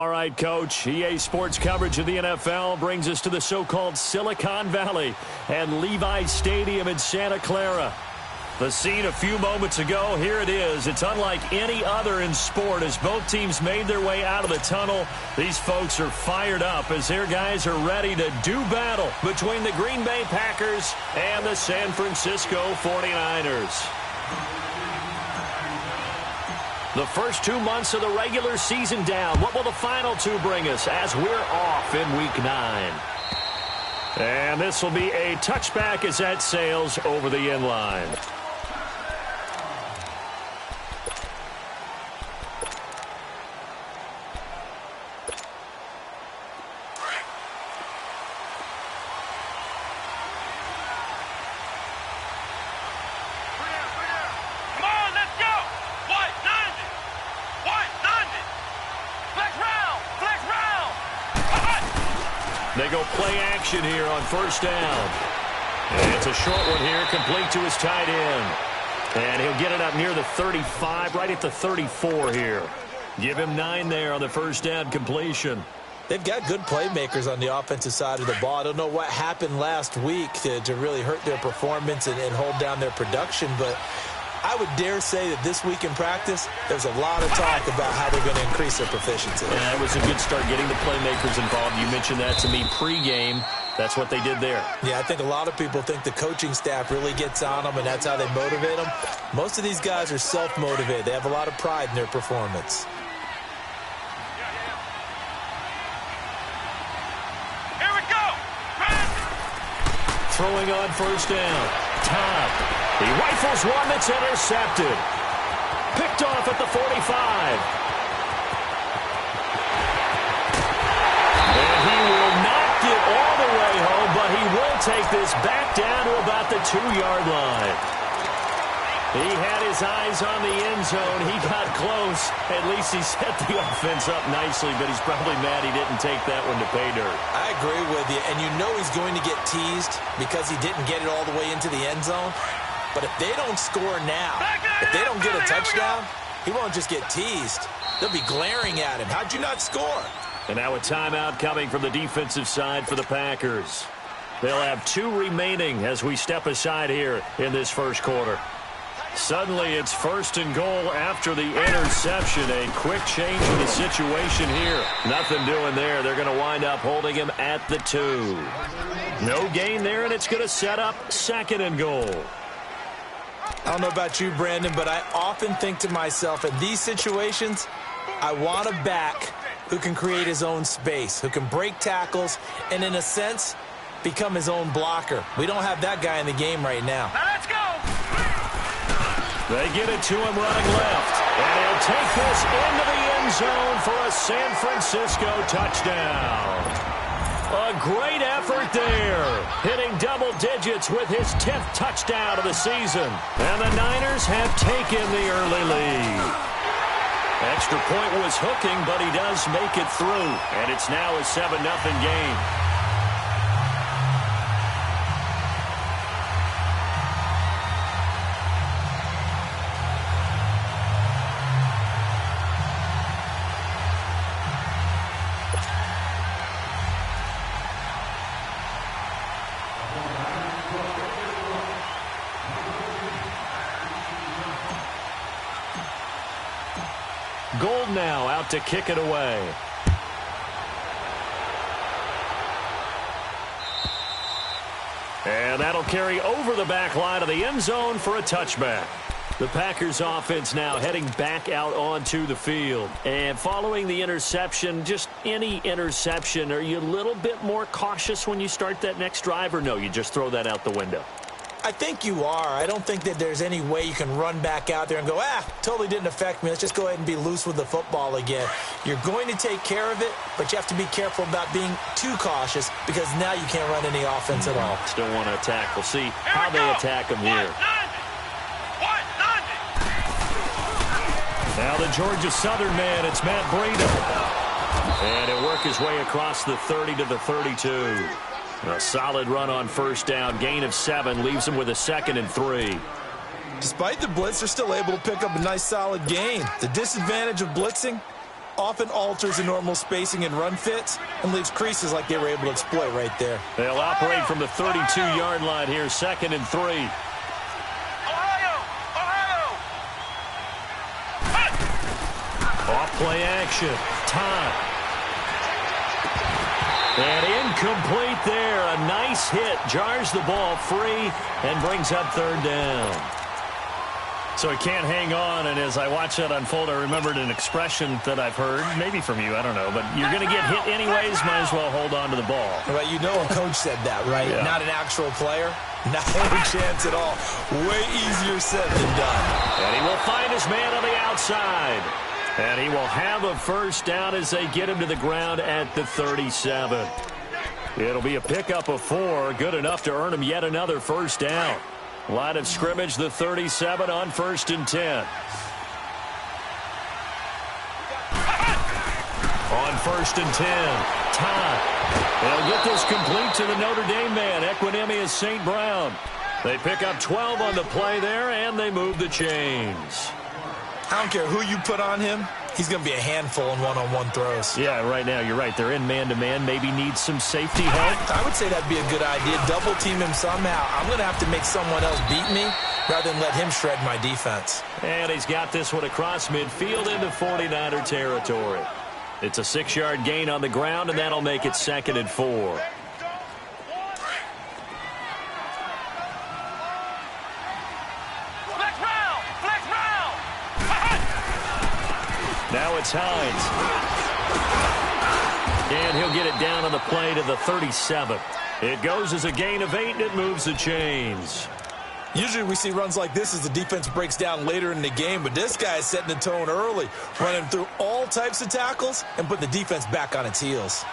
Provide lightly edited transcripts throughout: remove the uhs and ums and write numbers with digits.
All right, Coach, EA Sports coverage of the NFL brings us to the so-called Silicon Valley and Levi's Stadium in Santa Clara. The scene a few moments ago, here it is. It's unlike any other in sport as both teams made their way out of the tunnel. These folks are fired up as their guys are ready to do battle between the Green Bay Packers and the San Francisco 49ers. The first 2 months of the regular season down. What will the final two bring us as we're off in Week 9? And this will be a touchback as that sails over the end line. They go play action here on first down. And it's a short one here, complete to his tight end. And he'll get it up near the 35, right at the 34 here. Give him 9 there on the first down completion. They've got good playmakers on the offensive side of the ball. I don't know what happened last week to really hurt their performance and hold down their production, but I would dare say that this week in practice, there's a lot of talk about how they're going to increase their proficiency. Yeah, that was a good start getting the playmakers involved. You mentioned that to me pregame. That's what they did there. Yeah, I think a lot of people think the coaching staff really gets on them, and that's how they motivate them. Most of these guys are self-motivated. They have a lot of pride in their performance. Here we go! Throwing on first down. Top. He rifles one that's intercepted. Picked off at the 45. And he will not get all the way home, but he will take this back down to about the 2-yard line. He had his eyes on the end zone. He got close. At least he set the offense up nicely, but he's probably mad he didn't take that one to pay dirt. I agree with you, and you know he's going to get teased because he didn't get it all the way into the end zone. But if they don't score now, if they don't get a touchdown, he won't just get teased. They'll be glaring at him. How'd you not score? And now a timeout coming from the defensive side for the Packers. They'll have 2 remaining as we step aside here in this first quarter. Suddenly it's first and goal after the interception. A quick change in the situation here. Nothing doing there. They're going to wind up holding him at the 2. No gain there, and it's going to set up second and goal. I don't know about you, Brandon, but I often think to myself, in these situations, I want a back who can create his own space, who can break tackles, and in a sense, become his own blocker. We don't have that guy in the game right now. Now let's go! They get it to him running left, and he'll take this into the end zone for a San Francisco touchdown. A great effort there, hitting double digits with his 10th touchdown of the season. And the Niners have taken the early lead. Extra point was hooking, but he does make it through. And it's now a 7-0 game. Gold now out to kick it away. And that'll carry over the back line of the end zone for a touchback. The Packers offense now heading back out onto the field. And following the interception, just any interception, are you a little bit more cautious when you start that next drive, or no, you just throw that out the window? I think you are. I don't think that there's any way you can run back out there and go, totally didn't affect me. Let's just go ahead and be loose with the football again. You're going to take care of it, but you have to be careful about being too cautious because now you can't run any offense at all. Still want to attack. We'll see how they attack him here. Now the Georgia Southern man, it's Matt Breida. And he'll work his way across the 30 to the 32. A solid run on first down. Gain of 7 leaves him with a 2nd and 3. Despite the blitz, they're still able to pick up a nice solid gain. The disadvantage of blitzing, often alters the normal spacing and run fits and leaves creases like they were able to exploit right there. They'll operate from the 32-yard line here, 2nd and 3. Off play action. Time. And incomplete there. A nice hit. Jars the ball free and brings up 3rd down. So he can't hang on, and as I watch that unfold, I remembered an expression that I've heard, maybe from you, I don't know, but you're going to get hit anyways, might as well hold on to the ball. Right, you know a coach said that, right? Yeah. Not an actual player. Not a chance at all. Way easier said than done. And he will find his man on the outside. And he will have a 1st down as they get him to the ground at the 37. It'll be a pickup of 4, good enough to earn him yet another 1st down. Line of scrimmage, the 37 on 1st and 10. On 1st and 10, Todd. They'll get this complete to the Notre Dame man, Equinemius St. Brown. They pick up 12 on the play there, and they move the chains. I don't care who you put on him. He's going to be a handful in one-on-one throws. Yeah, right now, you're right. They're in man-to-man. Maybe need some safety help. I would say that'd be a good idea. Double team him somehow. I'm going to have to make someone else beat me rather than let him shred my defense. And he's got this one across midfield into 49er territory. It's a 6-yard gain on the ground, and that'll make it 2nd and 4. Now it's Hines. And he'll get it down on the play to the 37. It goes as a gain of 8, and it moves the chains. Usually we see runs like this as the defense breaks down later in the game, but this guy is setting the tone early, running through all types of tackles and putting the defense back on its heels.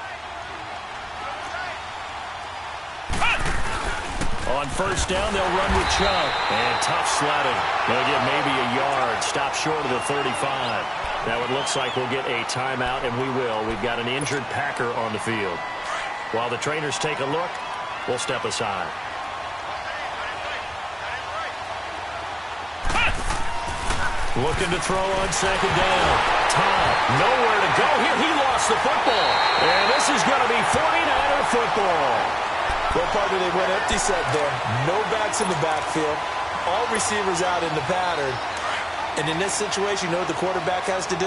On 1st down, they'll run with Chubb. And tough sledding. They'll get maybe a yard. Stop short of the 35. Now it looks like we'll get a timeout, and we will. We've got an injured Packer on the field. While the trainers take a look, we'll step aside. Looking to throw on 2nd down. Todd, nowhere to go here. He lost the football. And this is going to be 49er football. Well, partner, they went empty set there. No backs in the backfield. All receivers out in the pattern. And in this situation, you know what the quarterback has to do?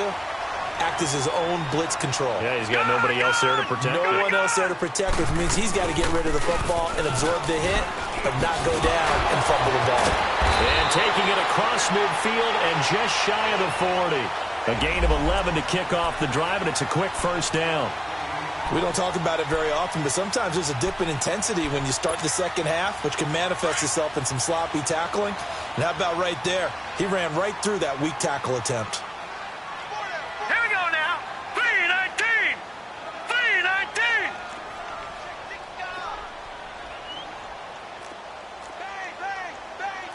Act as his own blitz control. Yeah, he's got nobody else there to protect. No one else there to protect, which means he's got to get rid of the football and absorb the hit, but not go down and fumble the ball. And taking it across midfield and just shy of the 40. A gain of 11 to kick off the drive, and it's a quick 1st down. We don't talk about it very often, but sometimes there's a dip in intensity when you start the second half, which can manifest itself in some sloppy tackling. And how about right there? He ran right through that weak tackle attempt. Here we go now. 3-19. 3-19.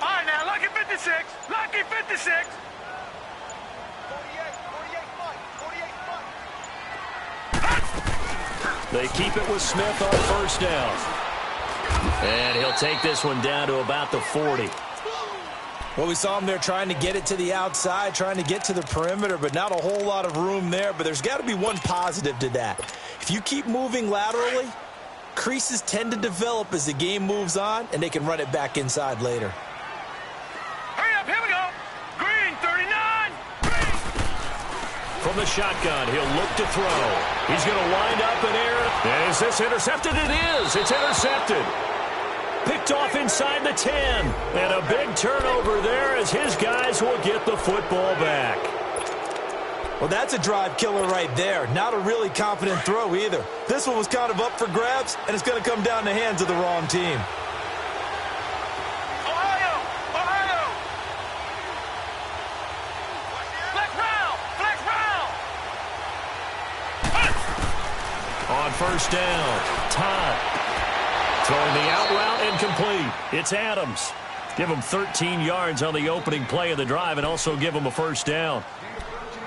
All right, now, lucky 56. Lucky 56. 48. They keep it with Smith on 1st down. And he'll take this one down to about the 40. Well, we saw him there trying to get it to the outside, trying to get to the perimeter, but not a whole lot of room there. But there's got to be one positive to that. If you keep moving laterally, creases tend to develop as the game moves on, and they can run it back inside later. Hurry up, here we go. Green, 39. Green. From the shotgun, he'll look to throw. He's going to wind up in air. And is this intercepted? It is. It's intercepted. Picked off inside the 10. And a big turnover there as his guys will get the football back. Well, that's a drive killer right there. Not a really confident throw either. This one was kind of up for grabs, and it's going to come down the hands of the wrong team. Ohio. Flex round. On 1st down, Todd. Throwing the out route incomplete. It's Adams. Give him 13 yards on the opening play of the drive and also give him a 1st down.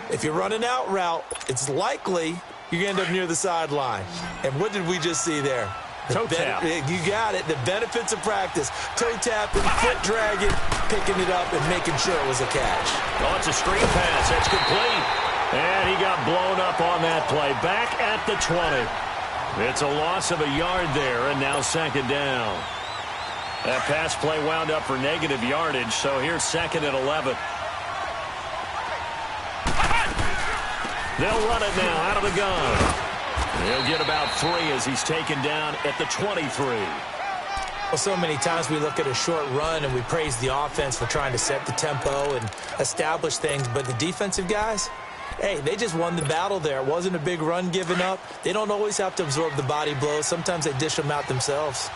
If you run an out route, it's likely you're going to end up near the sideline. And what did we just see there? Toe tap. You got it. The benefits of practice. Toe tapping, foot dragging, picking it up, and making sure it was a catch. Oh, it's a screen pass. That's complete. And he got blown up on that play. Back at the 20. It's a loss of a yard there, and now second down. That pass play wound up for negative yardage, so here's second and 11. They'll run it now out of the gun. He'll get about 3 as he's taken down at the 23. Well, so many times we look at a short run and we praise the offense for trying to set the tempo and establish things, but the defensive guys, hey, they just won the battle there. It wasn't a big run given up. They don't always have to absorb the body blows. Sometimes they dish them out themselves.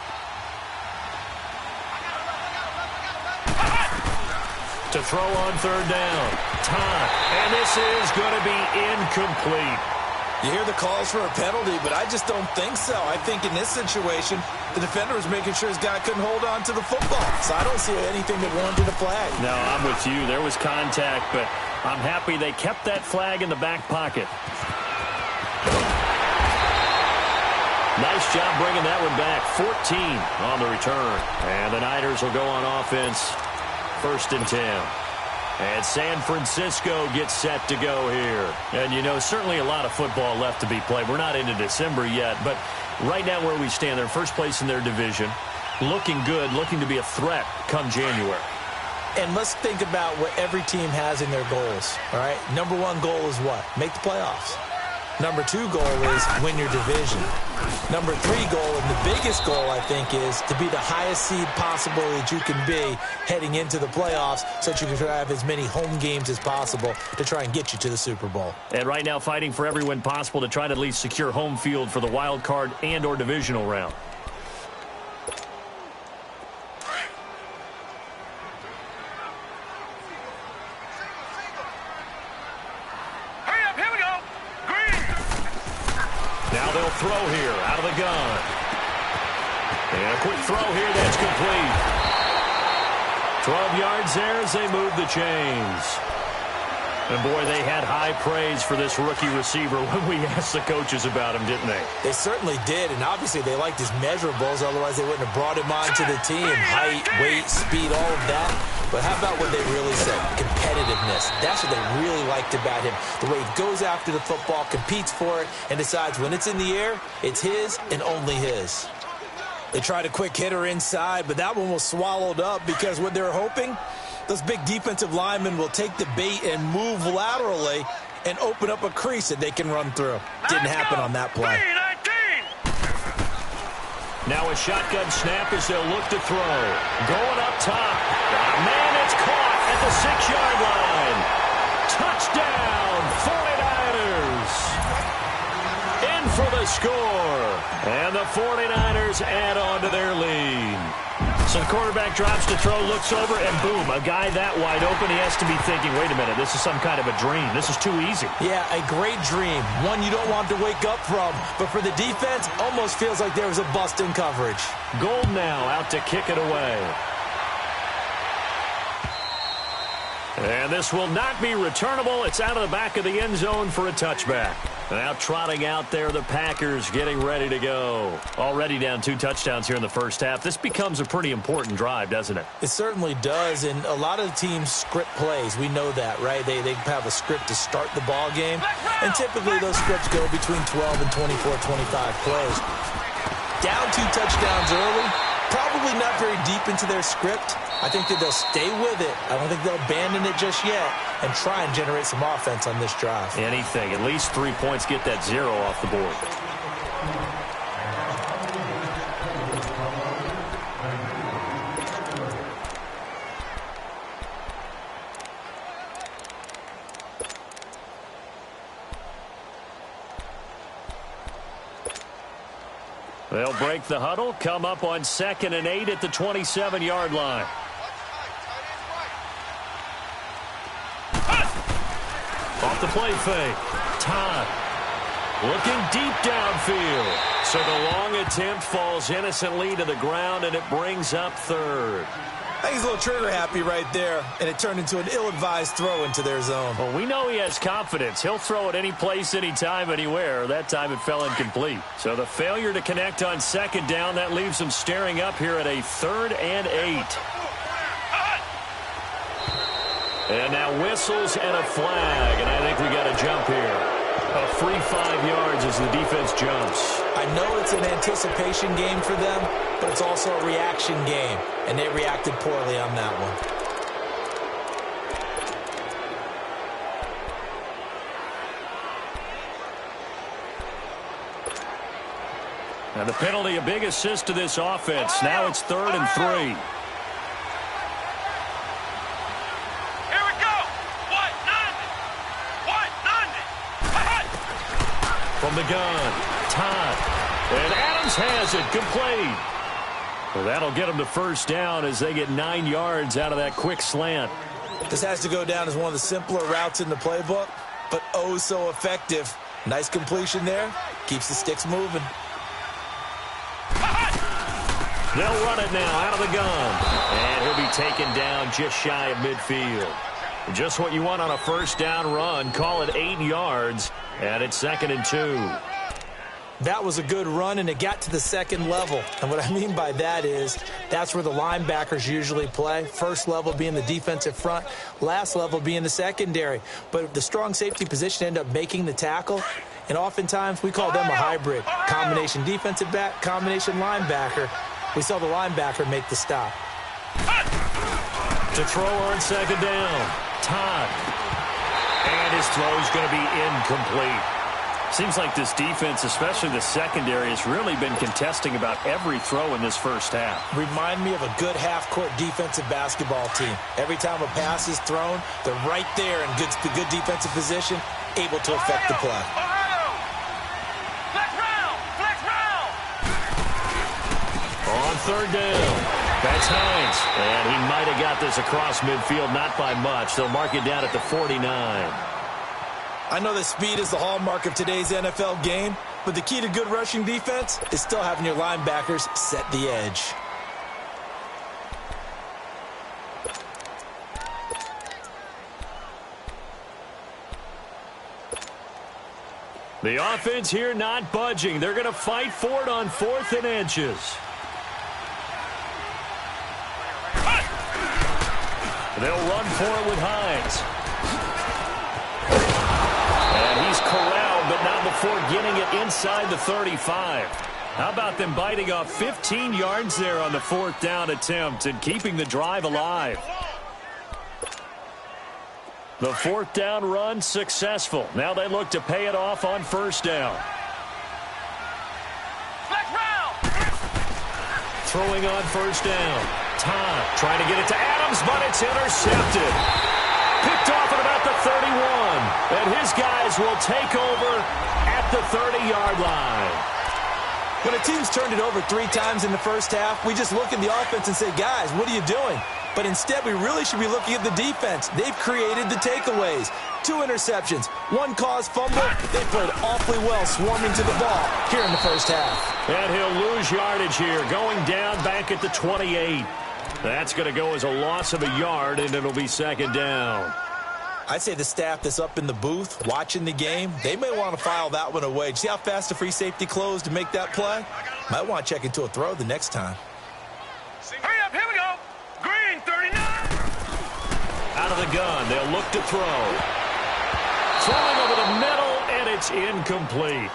To throw on third down. Todd. And this is going to be incomplete. You hear the calls for a penalty, but I just don't think so. I think in this situation, the defender was making sure his guy couldn't hold on to the football. So I don't see anything that warranted a flag. No, I'm with you. There was contact, but I'm happy they kept that flag in the back pocket. Nice job bringing that one back. 14 on the return. And the Niners will go on offense. 1st and 10. And San Francisco gets set to go here. And, you know, certainly a lot of football left to be played. We're not into December yet, but right now where we stand, they're first place in their division. Looking good, looking to be a threat come January. And let's think about what every team has in their goals, all right? Number 1 goal is what? Make the playoffs. Number 2 goal is win your division. Number 3 goal, and the biggest goal, I think, is to be the highest seed possible that you can be heading into the playoffs so that you can have as many home games as possible to try and get you to the Super Bowl. And right now fighting for every win possible to try to at least secure home field for the wild card and or divisional round. Throw here out of the gun. And a quick throw here that's complete. 12 yards there as they move the chains. And, boy, they had high praise for this rookie receiver when we asked the coaches about him, didn't they? They certainly did, and obviously they liked his measurables. Otherwise, they wouldn't have brought him onto the team. Height, weight, speed, all of that. But how about what they really said? Competitiveness. That's what they really liked about him. The way he goes after the football, competes for it, and decides when it's in the air, it's his and only his. They tried a quick hitter inside, but that one was swallowed up because what they were hoping, those big defensive linemen will take the bait and move laterally and open up a crease that they can run through. Didn't happen on that play. Now a shotgun snap as they'll look to throw. Going up top. Man, it's caught at the 6-yard line. Touchdown, 49ers. In for the score. And the 49ers add on to their lead. So the quarterback drops to throw, looks over, and boom, a guy that wide open, he has to be thinking, wait a minute, this is some kind of a dream. This is too easy. Yeah, a great dream. One you don't want to wake up from. But for the defense, almost feels like there was a bust in coverage. Gold now out to kick it away. And this will not be returnable. It's out of the back of the end zone for a touchback. Now trotting out there, the Packers getting ready to go. Already down 2 touchdowns here in the first half. This becomes a pretty important drive, doesn't it? It certainly does, and a lot of teams script plays. We know that, right? They have a script to start the ball game, and typically those scripts go between 12 and 24, 25 plays. Down 2 touchdowns early, probably not very deep into their script. I think that they'll stay with it. I don't think they'll abandon it just yet and try and generate some offense on this drive. Anything. At least 3 points, get that 0 off the board. They'll break the huddle, come up on 2nd and 8 at the 27-yard line. Off the play fake. Todd looking deep downfield. So the long attempt falls innocently to the ground, and it brings up 3rd. I think he's a little trigger happy right there, and it turned into an ill-advised throw into their zone. Well, we know he has confidence. He'll throw it any place, anytime, anywhere. That time it fell incomplete. So the failure to connect on 2nd down, that leaves them staring up here at a 3rd and 8. And now whistles and a flag, and I think we got a jump here. A free 5 yards as the defense jumps. I know it's an anticipation game for them, but it's also a reaction game, and they reacted poorly on that one. Now the penalty, a big assist to this offense. Now it's 3rd and 3. From the gun, Todd. And Adams has it, complete. Well, that'll get them to 1st down as they get 9 yards out of that quick slant. This has to go down as one of the simpler routes in the playbook, but oh so effective. Nice completion there. Keeps the sticks moving. They'll run it now out of the gun. And he'll be taken down just shy of midfield. Just what you want on a 1st down run. Call it 8 yards. And it's 2nd and 2. That was a good run, and it got to the 2nd level. And what I mean by that is that's where the linebackers usually play. 1st level being the defensive front, last level being the secondary. But the strong safety position ended up making the tackle, and oftentimes we call them a hybrid. Combination defensive back, combination linebacker. We saw the linebacker make the stop. To throw on 2nd down, Todd. And his throw is going to be incomplete. Seems like this defense, especially the secondary, has really been contesting about every throw in this 1st half. Remind me of a good half-court defensive basketball team. Every time a pass is thrown, they're right there in good defensive position, able to affect the play. On 3rd down, that's Hines. And he might have got this across midfield, not by much. They'll mark it down at the 49. I know that speed is the hallmark of today's NFL game, but the key to good rushing defense is still having your linebackers set the edge. The offense here not budging. They're going to fight for it on 4th and inches. They'll run for it with Hines. And he's corralled, but not before getting it inside the 35. How about them biting off 15 yards there on the 4th down attempt and keeping the drive alive? The 4th down run successful. Now they look to pay it off on 1st down. Throwing on 1st down. Todd trying to get it to Adams, but it's intercepted. Picked off at about the 31. And his guys will take over at the 30-yard line. When a team's turned it over 3 times in the 1st half, we just look at the offense and say, guys, what are you doing? But instead, we really should be looking at the defense. They've created the takeaways. 2 interceptions, 1 caused fumble. They played awfully well swarming to the ball here in the 1st half. And he'll lose yardage here, going down back at the 28. That's going to go as a loss of a yard, and it'll be 2nd down. I'd say the staff that's up in the booth watching the game, they may want to file that one away. See how fast the free safety closed to make that play? Might want to check into a throw the next time. Hurry up, here we go. Green, 39. Out of the gun, they'll look to throw. Throwing over the middle, and it's incomplete.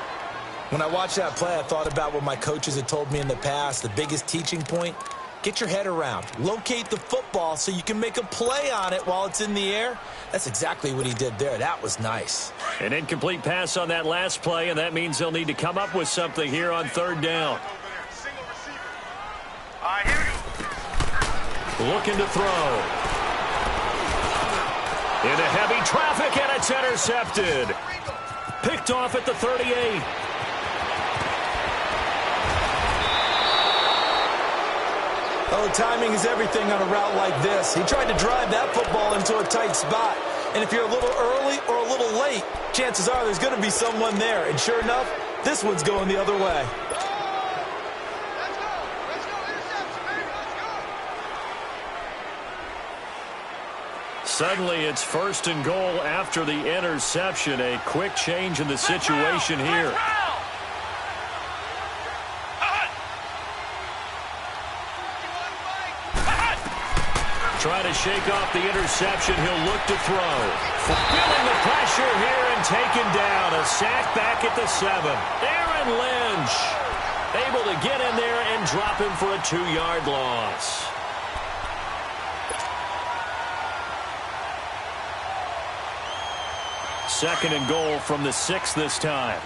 When I watched that play, I thought about what my coaches had told me in the past. The biggest teaching point, get your head around. Locate the football so you can make a play on it while it's in the air. That's exactly what he did there. That was nice. An incomplete pass on that last play, and that means they'll need to come up with something here on 3rd down. Here we go. Looking to throw. Into heavy traffic, and it's intercepted. Picked off at the 38. Oh, timing is everything on a route like this. He tried to drive that football into a tight spot. And if you're a little early or a little late, chances are there's going to be someone there. And sure enough, this one's going the other way. Suddenly, it's 1st and goal after the interception. A quick change in the situation here. Trying to shake off the interception. He'll look to throw. Feeling the pressure here and taken down. A sack back at the 7. Aaron Lynch able to get in there and drop him for a 2-yard loss. Second and goal from the 6 this time.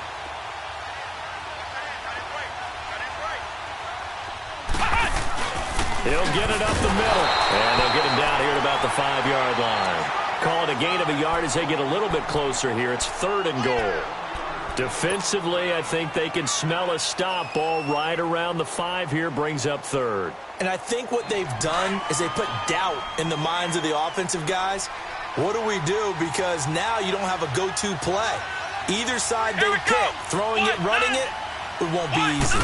He'll get it up the middle. And they'll get him down here at about the 5-yard line. Call it a gain of a yard as they get a little bit closer here. It's 3rd and goal. Defensively, I think they can smell a stop. Ball right around the 5 here, brings up 3rd. And I think what they've done is they put doubt in the minds of the offensive guys. What do we do? Because now you don't have a go-to play. Either side they pick, throwing it, running it, it won't be easy.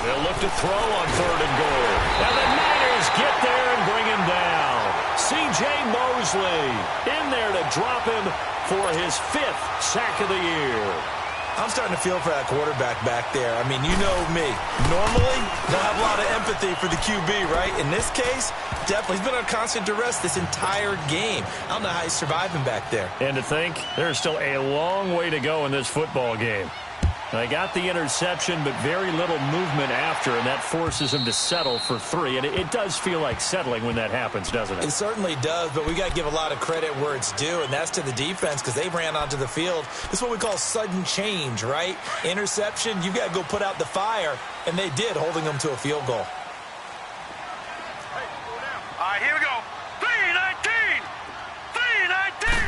They'll look to throw on 3rd and goal. And the Niners get there and bring him down. C.J. Mosley in there to drop him for his 5th sack of the year. I'm starting to feel for that quarterback back there. I mean, you know me. Normally, don't have a lot of empathy for the QB, right? In this case, definitely. He's been on constant duress this entire game. I don't know how he's surviving back there. And to think, there's still a long way to go in this football game. They got the interception, but very little movement after, and that forces him to settle for 3. And it does feel like settling when that happens, doesn't it? It certainly does, but we got to give a lot of credit where it's due, and that's to the defense because they ran onto the field. This is what we call sudden change, right? Interception, you got to go put out the fire, and they did, holding them to a field goal. All right, here we go. 3-19. 3-19.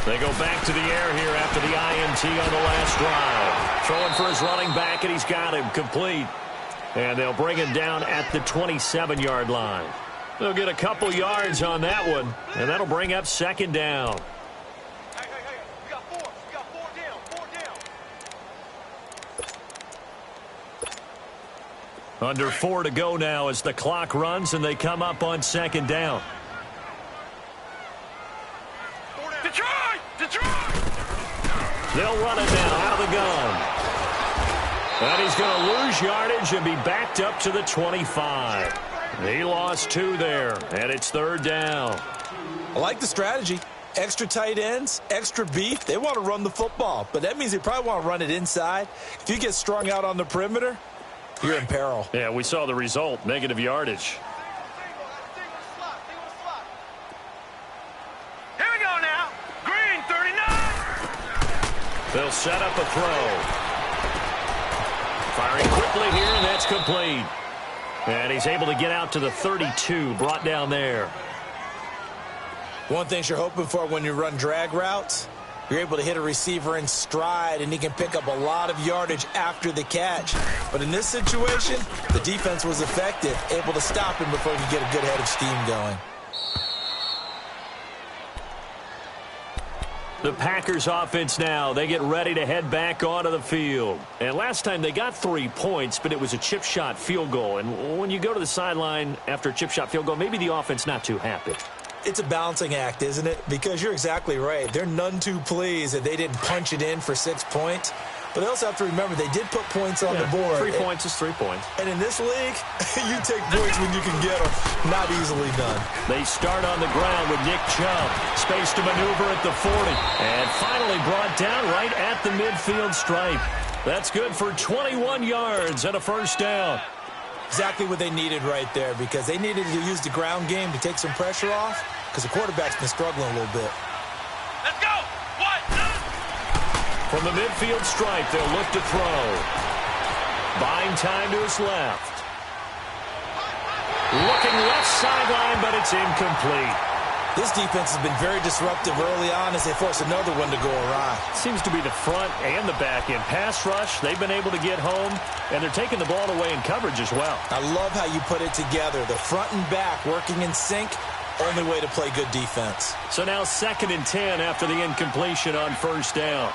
They go back to the air here after the INT on the last drive. Throwing for his running back, and he's got him complete. And they'll bring him down at the 27-yard line. They'll get a couple yards on that one, and that'll bring up 2nd down. Hey, we got 4. We got 4 down. 4 down. Under 4 to go now as the clock runs, and they come up on 2nd down. Detroit! They'll run it now out of the gun. And he's going to lose yardage and be backed up to the 25. He lost 2 there, and it's 3rd down. I like the strategy. Extra tight ends, extra beef. They want to run the football, but that means they probably want to run it inside. If you get strung out on the perimeter, you're in peril. Yeah, we saw the result, negative yardage. They'll set up a throw. Firing quickly here, and that's complete. And he's able to get out to the 32, brought down there. One thing you're hoping for when you run drag routes, you're able to hit a receiver in stride, and he can pick up a lot of yardage after the catch. But in this situation, the defense was effective, able to stop him before he could get a good head of steam going. The Packers offense now, they get ready to head back onto the field. And last time they got 3 points, but it was a chip shot field goal. And when you go to the sideline after a chip shot field goal, maybe the offense not too happy. It's a balancing act, isn't it? Because you're exactly right. They're none too pleased that they didn't punch it in for 6 points. But they also have to remember they did put points on the board. 3 points is 3 points. And in this league, you take points when you can get them. Not easily done. They start on the ground with Nick Chubb. Space to maneuver at the 40. And finally brought down right at the midfield stripe. That's good for 21 yards and a 1st down. Exactly what they needed right there because they needed to use the ground game to take some pressure off because the quarterback's been struggling a little bit. Let's go! From the midfield stripe, they'll look to throw. Buying time to his left. Looking left sideline, but it's incomplete. This defense has been very disruptive early on as they force another one to go awry. Seems to be the front and the back end. Pass rush, they've been able to get home, and they're taking the ball away in coverage as well. I love how you put it together. The front and back working in sync, only way to play good defense. So now 2nd and 10 after the incompletion on 1st down.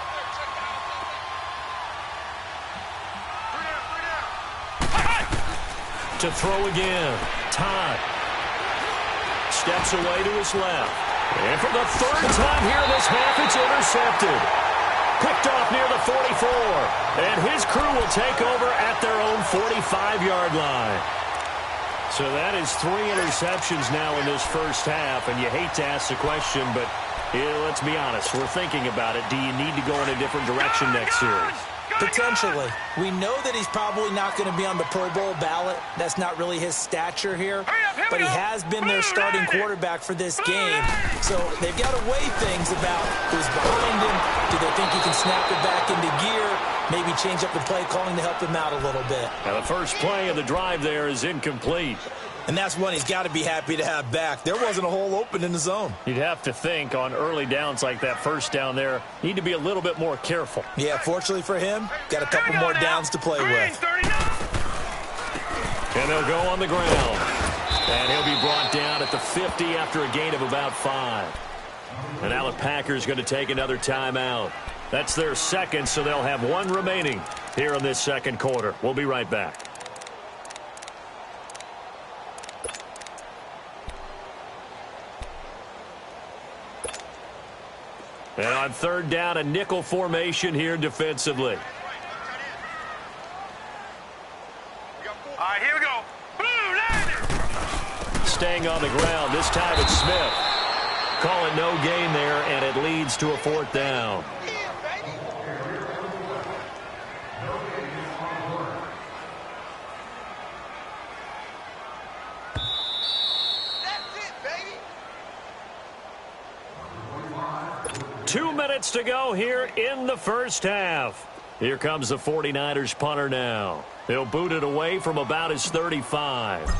To throw again. Todd steps away to his left. And for the 3rd time here this half, it's intercepted. Picked off near the 44. And his crew will take over at their own 45-yard line. So that is 3 interceptions now in this first half, and you hate to ask the question, but let's be honest. We're thinking about it. Do you need to go in a different direction next series? Potentially. We know that he's probably not going to be on the Pro Bowl ballot. That's not really his stature here. But he has been their starting quarterback for this game. So they've got to weigh things about who's behind him. Do they think he can snap it back into gear? Maybe change up the play calling to help him out a little bit. Now the first play of the drive there is incomplete. And that's one he's got to be happy to have back. There wasn't a hole open in the zone. You'd have to think on early downs like that first down there, need to be a little bit more careful. Yeah, fortunately for him, got a couple more downs to play with. And they'll go on the ground. And he'll be brought down at the 50 after a gain of about 5. And now the Packers going to take another timeout. That's their second, so they'll have 1 remaining here in this second quarter. We'll be right back. And on third down, a nickel formation here defensively. All right, here we go. Boom, Staying on the ground, this time it's Smith. Calling no gain there, and it leads to a 4th down. That's it, baby. 2 minutes to go here in the first half. Here comes the 49ers punter now. He'll boot it away from about his 35.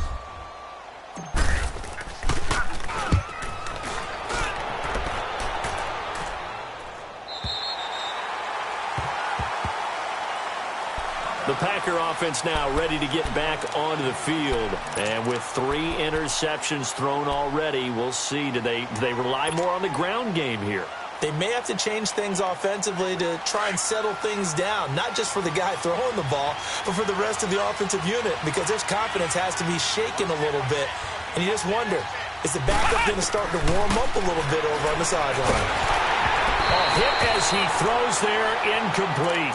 The Packer offense now ready to get back onto the field. And with 3 interceptions thrown already, we'll see. Do they rely more on the ground game here? They may have to change things offensively to try and settle things down, not just for the guy throwing the ball, but for the rest of the offensive unit, because their confidence has to be shaken a little bit. And you just wonder, is the backup going to start to warm up a little bit over on the sideline? Hit as he throws there, incomplete.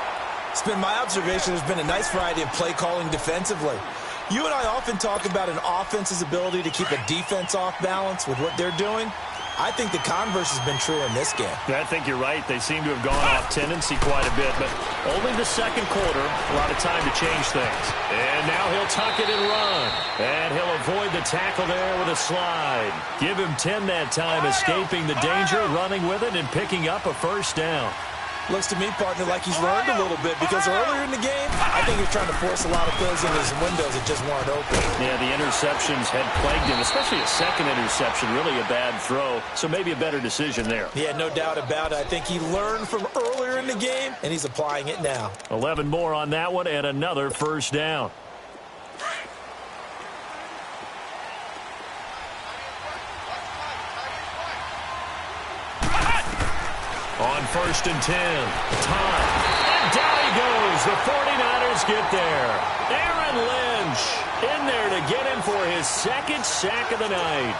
It's been my observation there's been a nice variety of play calling defensively. You and I often talk about an offense's ability to keep a defense off balance with what they're doing. I think the converse has been true in this game. Yeah, I think you're right. They seem to have gone off tendency quite a bit, but only the second quarter, a lot of time to change things. And now he'll tuck it and run. And he'll avoid the tackle there with a slide. Give him 10 that time, escaping the danger, running with it, and picking up a first down. Looks to me, partner, like he's learned a little bit, because earlier in the game, I think he's trying to force a lot of plays into his windows that just weren't open. Yeah, the interceptions had plagued him, especially a second interception, really a bad throw, so maybe a better decision there. Yeah, no doubt about it. I think he learned from earlier in the game, and he's applying it now. 11 more on that one, and another first down. On 1st and 10, time, and down he goes. The 49ers get there. Aaron Lynch in there to get him for his 2nd sack of the night.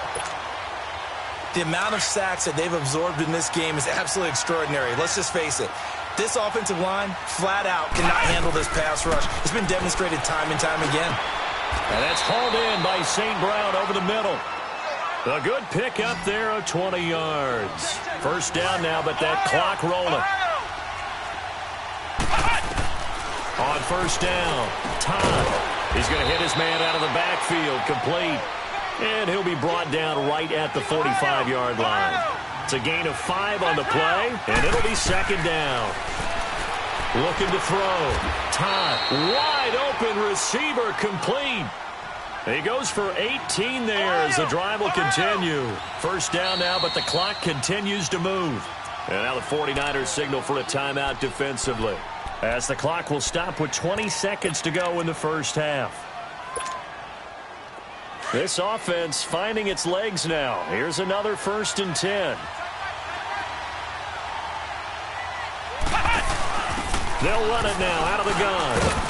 The amount of sacks that they've absorbed in this game is absolutely extraordinary. Let's just face it. This offensive line, flat out, cannot handle this pass rush. It's been demonstrated time and time again. And that's hauled in by St. Brown over the middle. A good pickup there of 20 yards. First down now, but that clock rolling. On first down, Todd. He's going to hit his man out of the backfield, complete. And he'll be brought down right at the 45-yard line. It's a gain of 5 on the play, and it'll be 2nd down. Looking to throw. Todd, wide open receiver, complete. He goes for 18 there as the drive will continue. First down now, but the clock continues to move. And now the 49ers signal for a timeout defensively, as the clock will stop with 20 seconds to go in the first half. This offense finding its legs now. Here's another 1st and 10. They'll run it now out of the gun.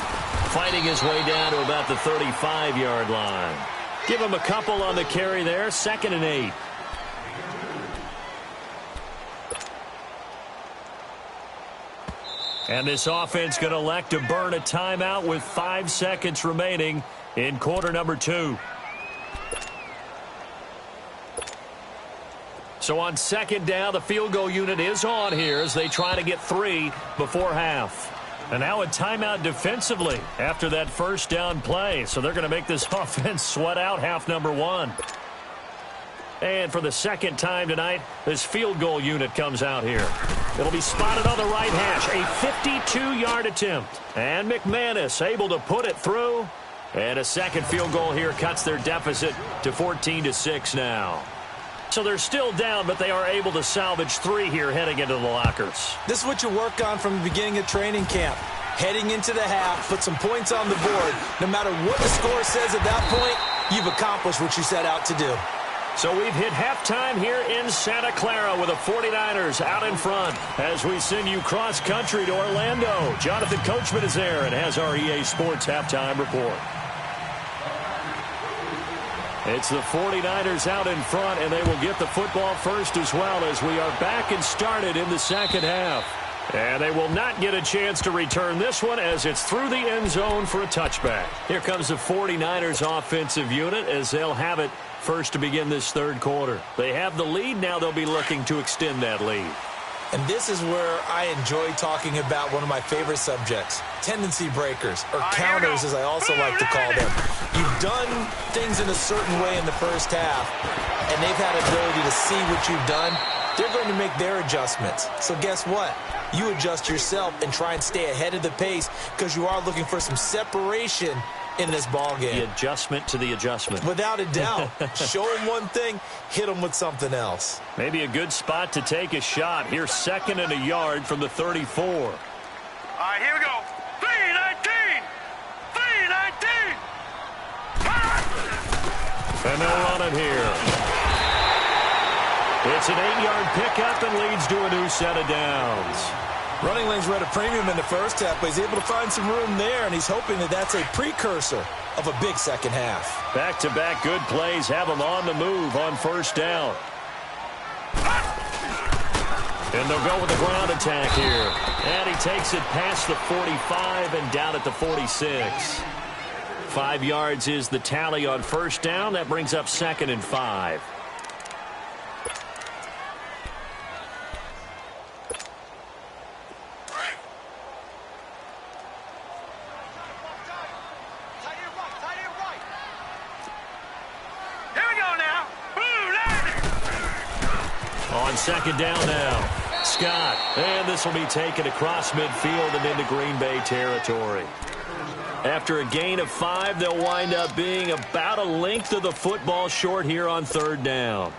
Fighting his way down to about the 35-yard line. Give him a couple on the carry there. 2nd and 8. And this offense going to elect to burn a timeout with 5 seconds remaining in quarter number 2. So on second down, the field goal unit is on here as they try to get 3 before half. And now a timeout defensively after that first down play. So they're going to make this offense sweat out half number 1. And for the second time tonight, this field goal unit comes out here. It'll be spotted on the right hash. A 52-yard attempt. And McManus able to put it through. And a second field goal here cuts their deficit to 14-6 now. So they're still down, but they are able to salvage 3 here heading into the lockers. This is what you work on from the beginning of training camp. Heading into the half, put some points on the board. No matter what the score says at that point, you've accomplished what you set out to do. So we've hit halftime here in Santa Clara with the 49ers out in front as we send you cross-country to Orlando. Jonathan Coachman is there and has our EA Sports halftime report. It's the 49ers out in front, and they will get the football first as well as we are back and started in the second half. And they will not get a chance to return this one as it's through the end zone for a touchback. Here comes the 49ers offensive unit as they'll have it first to begin this third quarter. They have the lead. Now they'll be looking to extend that lead. And this is where I enjoy talking about one of my favorite subjects, tendency breakers, or counters as I also like to call them. You've done things in a certain way in the first half, and they've had ability to see what you've done. They're going to make their adjustments. So guess what? You adjust yourself and try and stay ahead of the pace because you are looking for some separation in this ball game. The adjustment to the adjustment. Without a doubt. Show them one thing, hit them with something else. Maybe a good spot to take a shot. Here's second and a yard from the 34. All right, here we go. 3-19. 3-19. And they'll run it here. It's an 8-yard pickup and leads to a new set of downs. Running lanes were at a premium in the first half, but he's able to find some room there, and he's hoping that that's a precursor of a big second half. Back-to-back good plays have him on the move on first down. And they'll go with the ground attack here. And he takes it past the 45 and down at the 46. 5 yards is the tally on first down. That brings up 2nd and 5. On second down now, Scott. And this will be taken across midfield and into Green Bay territory. After a gain of 5, they'll wind up being about a length of the football short here on third down.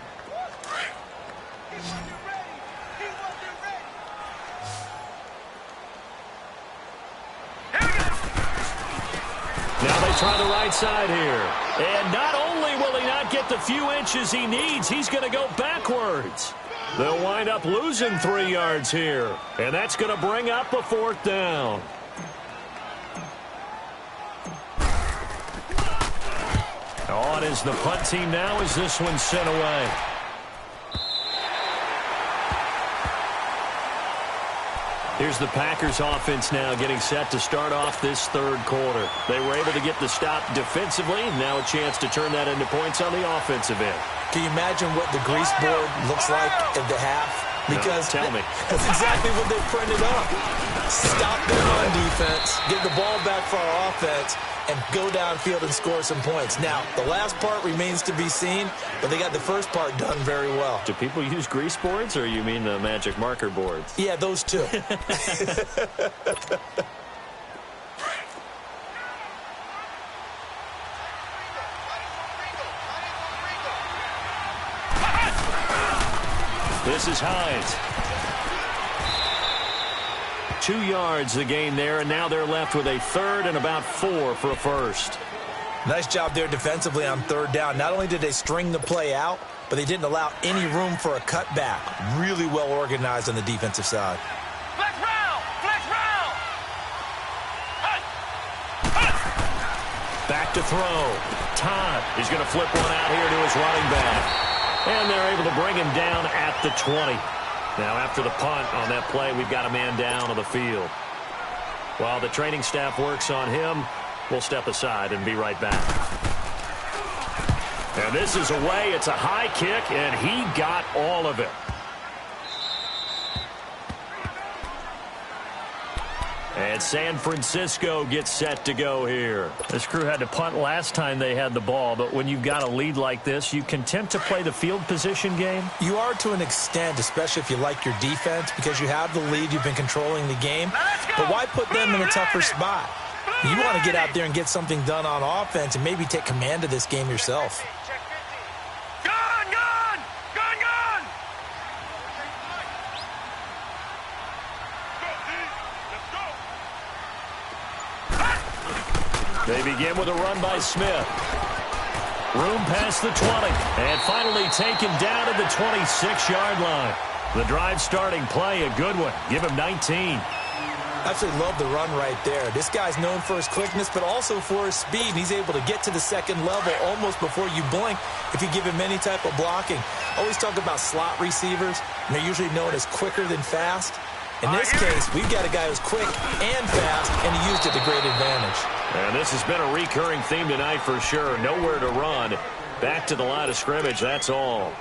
Now they try the right side here. And not only will he not get the few inches he needs, he's going to go backwards. They'll wind up losing 3 yards here. And that's going to bring up a 4th down. On is the punt team now as this one's sent away. Here's the Packers offense now getting set to start off this third quarter. They were able to get the stop defensively. Now a chance to turn that into points on the offensive end. Can you imagine what the grease board looks like at the half? Because no, tell me. That's exactly what they printed up. Stop their run defense, get the ball back for our offense, and go downfield and score some points. Now, the last part remains to be seen, but they got the first part done very well. Do people use grease boards, or you mean the magic marker boards? Yeah, those two. This is Hines. 2 yards the gain there, and now they're left with a third and about 4 for a first. Nice job there defensively on third down. Not only did they string the play out, but they didn't allow any room for a cutback. Really well organized on the defensive side. Flex round! Flex round! Back to throw. Todd is going to flip one out here to his running back. And they're able to bring him down at the 20. Now, after the punt on that play, we've got a man down on the field. While the training staff works on him, we'll step aside and be right back. And this is away. It's a high kick, and he got all of it. And San Francisco gets set to go here. This crew had to punt last time they had the ball, but when you've got a lead like this, you content to play the field position game? You are to an extent, especially if you like your defense, because you have the lead, you've been controlling the game. But why put them in a tougher spot? You want to get out there and get something done on offense and maybe take command of this game yourself. They begin with a run by Smith. Room past the 20. And finally taken down at the 26-yard line. The drive starting play, a good one. Give him 19. Absolutely love the run right there. This guy's known for his quickness, but also for his speed. He's able to get to the second level almost before you blink if you give him any type of blocking. Always talk about slot receivers, and they're usually known as quicker than fast. In this case, we've got a guy who's quick and fast, and he used it to great advantage. And this has been a recurring theme tonight for sure. Nowhere to run. Back to the line of scrimmage, that's all.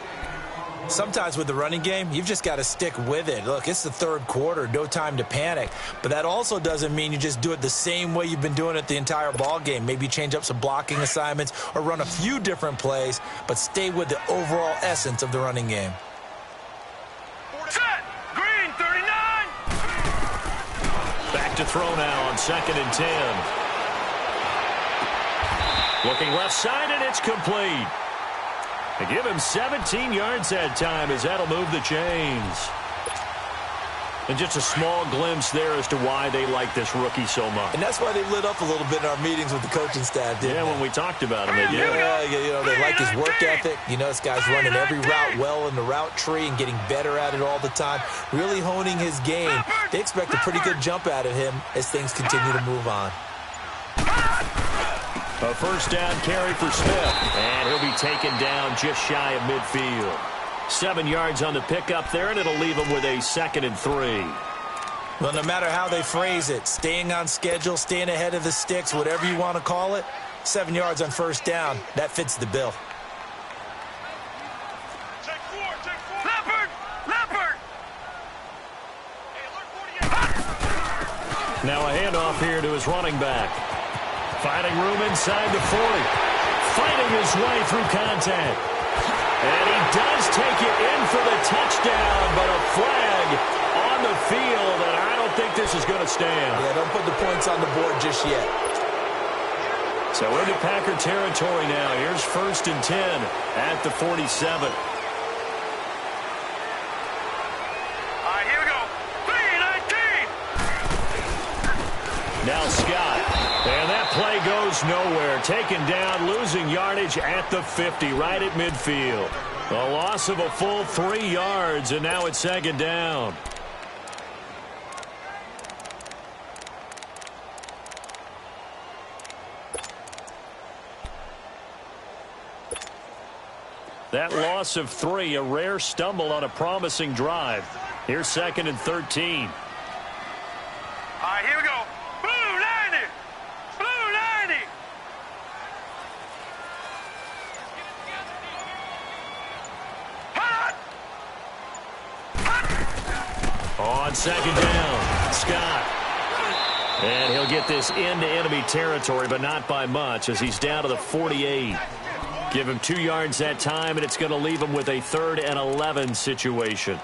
Sometimes with the running game, you've just got to stick with it. Look, it's the third quarter, no time to panic. But that also doesn't mean you just do it the same way you've been doing it the entire ball game. Maybe change up some blocking assignments or run a few different plays, but stay with the overall essence of the running game. Set! Green, 39! Back to throw now on 2nd and 10. Looking left side, and it's complete. They give him 17 yards that time as that'll move the chains. And just a small glimpse there as to why they like this rookie so much. And that's why they lit up a little bit in our meetings with the coaching staff, didn't they? When we talked about him, they did. Yeah, you know, they like his work ethic. You know, this guy's running every route well in the route tree and getting better at it all the time, really honing his game. They expect a pretty good jump out of him as things continue to move on. A first down carry for Smith, and he'll be taken down just shy of midfield. 7 yards on the pickup there, and it'll leave him with a 2nd and 3. Well, no matter how they phrase it, staying on schedule, staying ahead of the sticks, whatever you want to call it, 7 yards on first down, that fits the bill. Check 4, check 4. Leopard! Leopard! Now a handoff here to his running back. Finding room inside the 40. Fighting his way through contact. And he does take it in for the touchdown, but a flag on the field, and I don't think this is going to stand. Yeah, don't put the points on the board just yet. So into Packer territory now. Here's 1st and 10 at the 47. All right, here we go. 3-19. Now Scott. And that play goes nowhere. Taken down, losing yardage at the 50, right at midfield. A loss of a full 3 yards, and now it's 2nd down. That loss of 3, a rare stumble on a promising drive. Here's 2nd and 13. All right, here we go. Blue 90. Blue 90. Hot. On 2nd down, Scott. And he'll get this into enemy territory, but not by much, as he's down to the 48. Give him 2 yards that time, and it's going to leave him with a 3rd and 11 situation.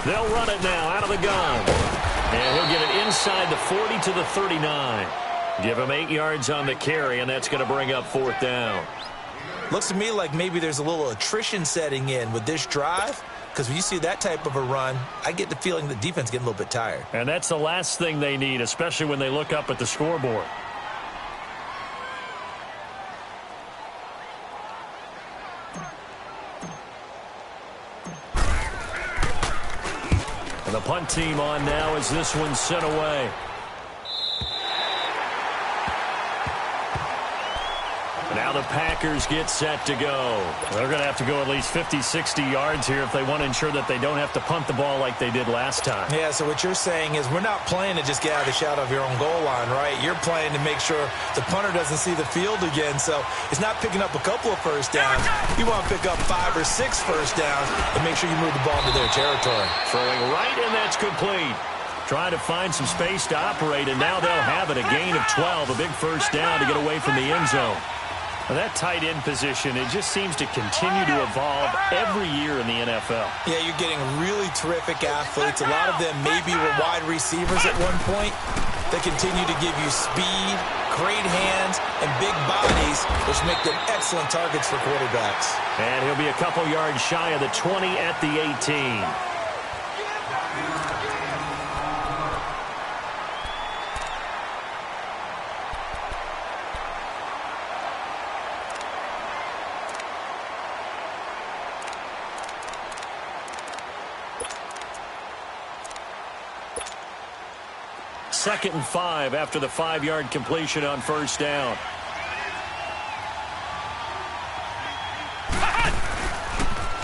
They'll run it now out of the gun. And he'll get it inside the 40 to the 39. Give him 8 yards on the carry, and that's going to bring up 4th down. Looks to me like maybe there's a little attrition setting in with this drive, because when you see that type of a run, I get the feeling the defense getting a little bit tired. And that's the last thing they need, especially when they look up at the scoreboard. And the punt team on now as this one's sent away. Now the Packers get set to go. They're going to have to go at least 50, 60 yards here if they want to ensure that they don't have to punt the ball like they did last time. Yeah, so what you're saying is we're not playing to just get out of the shadow of your own goal line, right? You're playing to make sure the punter doesn't see the field again. So it's not picking up a couple of first downs. You want to pick up 5 or 6 first downs and make sure you move the ball into their territory. Throwing right, and that's complete. Trying to find some space to operate, and now they'll have it. A gain of 12, a big first down to get away from the end zone. Well, that tight end position, it just seems to continue to evolve every year in the NFL. Yeah, you're getting really terrific athletes. A lot of them maybe were wide receivers at one point. They continue to give you speed, great hands, and big bodies, which make them excellent targets for quarterbacks. And he'll be a couple yards shy of the 20 at the 18. Second and 5 after the 5-yard completion on first down.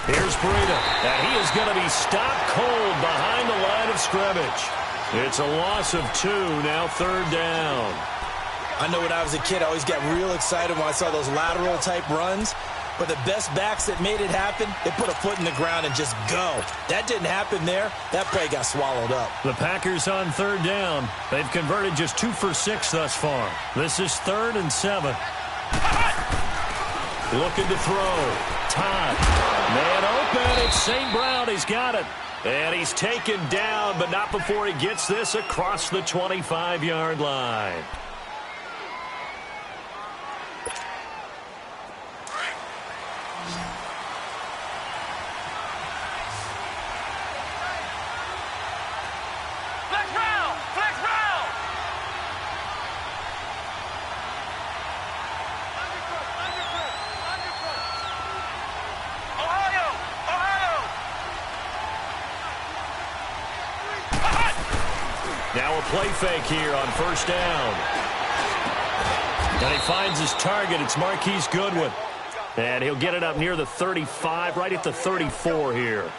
Here's Breida, and he is going to be stopped cold behind the line of scrimmage. It's a loss of 2, now third down. I know when I was a kid, I always got real excited when I saw those lateral-type runs. But the best backs that made it happen, they put a foot in the ground and just go. That didn't happen there. That play got swallowed up. The Packers on third down. They've converted just 2 for 6 thus far. This is 3rd and 7. Looking to throw. Todd. Man open. It's St. Brown. He's got it. And he's taken down, but not before he gets this across the 25-yard line. Now a play fake here on first down. And he finds his target. It's Marquise Goodwin. And he'll get it up near the 35, right at the 34 here.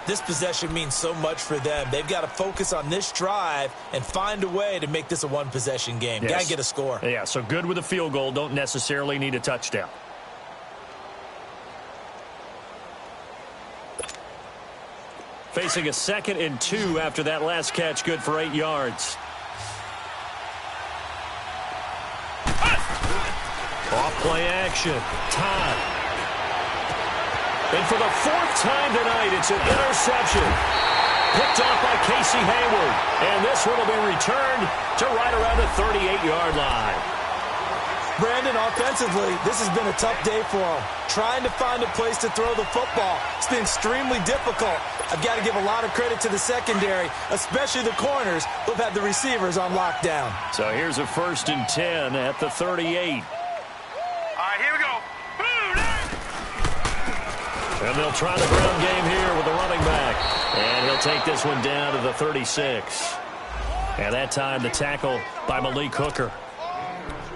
This possession means so much for them. They've got to focus on this drive and find a way to make this a one-possession game. Yes. Got to get a score. Yeah, so good with a field goal. Don't necessarily need a touchdown. Facing a 2nd and 2 after that last catch, good for 8 yards. Off play action. Todd. And for the 4th time tonight, it's an interception. Picked off by Casey Hayward. And this one will be returned to right around the 38-yard line. Brandon, offensively, this has been a tough day for him. Trying to find a place to throw the football. It's been extremely difficult. I've got to give a lot of credit to the secondary, especially the corners who've had the receivers on lockdown. So here's a 1st and 10 at the 38. All right, here we go. And they'll try the ground game here with the running back. And he'll take this one down to the 36. And that time the tackle by Malik Hooker.